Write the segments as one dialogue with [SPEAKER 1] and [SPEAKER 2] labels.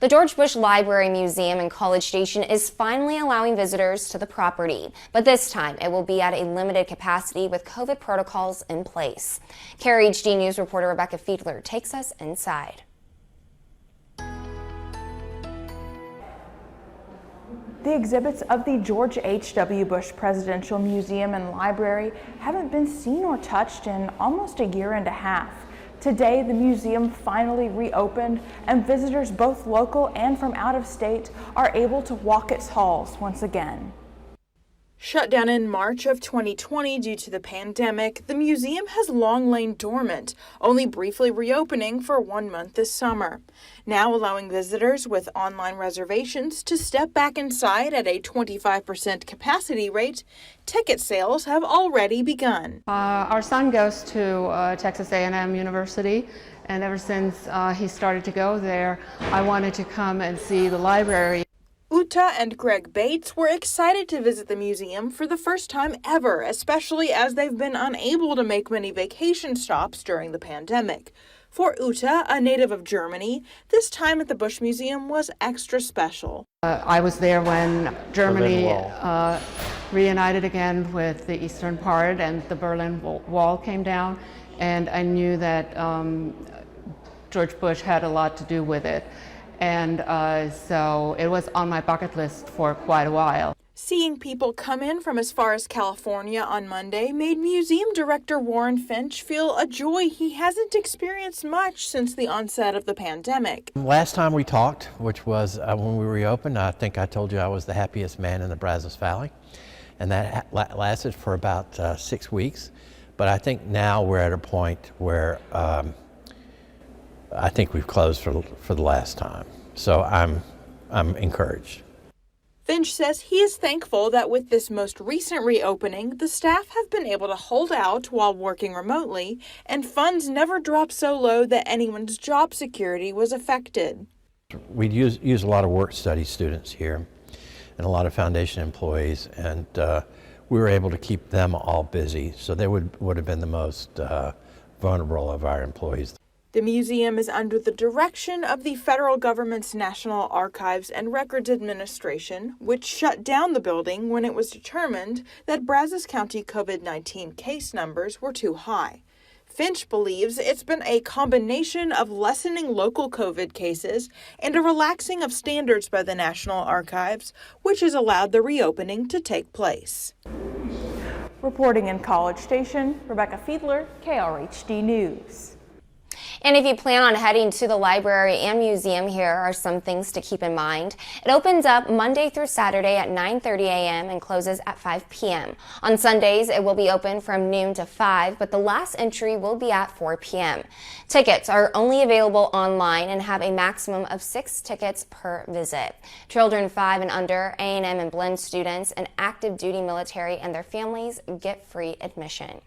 [SPEAKER 1] The George Bush Library Museum in College Station is finally allowing visitors to the property, but this time it will be at a limited capacity with COVID protocols in place. KRHD News reporter Rebecca Fiedler takes us inside.
[SPEAKER 2] The exhibits of the George H.W. Bush Presidential Museum and Library haven't been seen or touched in almost a year and a half. Today, the museum finally reopened, and visitors both local and from out of state are able to walk its halls once again. Shut down in March of 2020 due to the pandemic, the museum has long lain dormant, only briefly reopening for 1 month this summer. Now allowing visitors with online reservations to step back inside at a 25% capacity rate, ticket sales have already begun.
[SPEAKER 3] Our son goes to Texas A&M University, and ever since he started to go there, I wanted to come and see the library.
[SPEAKER 2] Uta and Greg Bates were excited to visit the museum for the first time ever, especially as they've been unable to make many vacation stops during the pandemic. For Uta, a native of Germany, this time at the Bush Museum was extra special.
[SPEAKER 3] I was there when Germany reunited again with the eastern part and the Berlin Wall came down, and I knew that George Bush had a lot to do with it. And so it was on my bucket list for quite a while.
[SPEAKER 2] Seeing people come in from as far as California on Monday made museum director Warren Finch feel a joy he hasn't experienced much since the onset of the pandemic.
[SPEAKER 4] Last time we talked, which was when we reopened, I think I told you I was the happiest man in the Brazos Valley, and that lasted for about 6 weeks. But I think now we're at a point where I think we've closed for the last time, so I'm encouraged.
[SPEAKER 2] Finch says he is thankful that with this most recent reopening, the staff have been able to hold out while working remotely, and funds never dropped so low that anyone's job security was affected.
[SPEAKER 4] We use a lot of work-study students here and a lot of foundation employees, and we were able to keep them all busy, so they would have been the most vulnerable of our employees.
[SPEAKER 2] The museum is under the direction of the federal government's National Archives and Records Administration, which shut down the building when it was determined that Brazos County COVID-19 case numbers were too high. Finch believes it's been a combination of lessening local COVID cases and a relaxing of standards by the National Archives, which has allowed the reopening to take place. Reporting in College Station, Rebecca Fiedler, KRHD News.
[SPEAKER 1] And if you plan on heading to the library and museum, here are some things to keep in mind. It opens up Monday through Saturday at 9:30 a.m. and closes at 5 p.m. On Sundays, it will be open from noon to 5, but the last entry will be at 4 p.m. Tickets are only available online and have a maximum of 6 tickets per visit. Children 5 and under, A&M and Blend students, and active duty military and their families get free admission.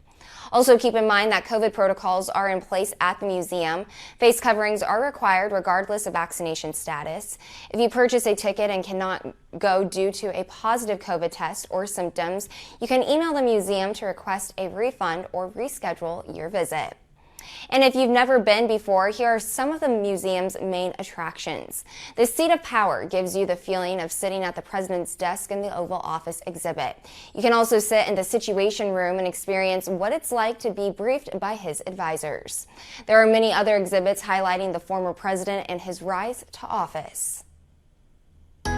[SPEAKER 1] Also keep in mind that COVID protocols are in place at the museum. Face coverings are required regardless of vaccination status. If you purchase a ticket and cannot go due to a positive COVID test or symptoms, you can email the museum to request a refund or reschedule your visit. And if you've never been before, here are some of the museum's main attractions. The Seat of Power gives you the feeling of sitting at the president's desk in the Oval Office exhibit. You can also sit in the Situation Room and experience what it's like to be briefed by his advisors. There are many other exhibits highlighting the former president and his rise to office.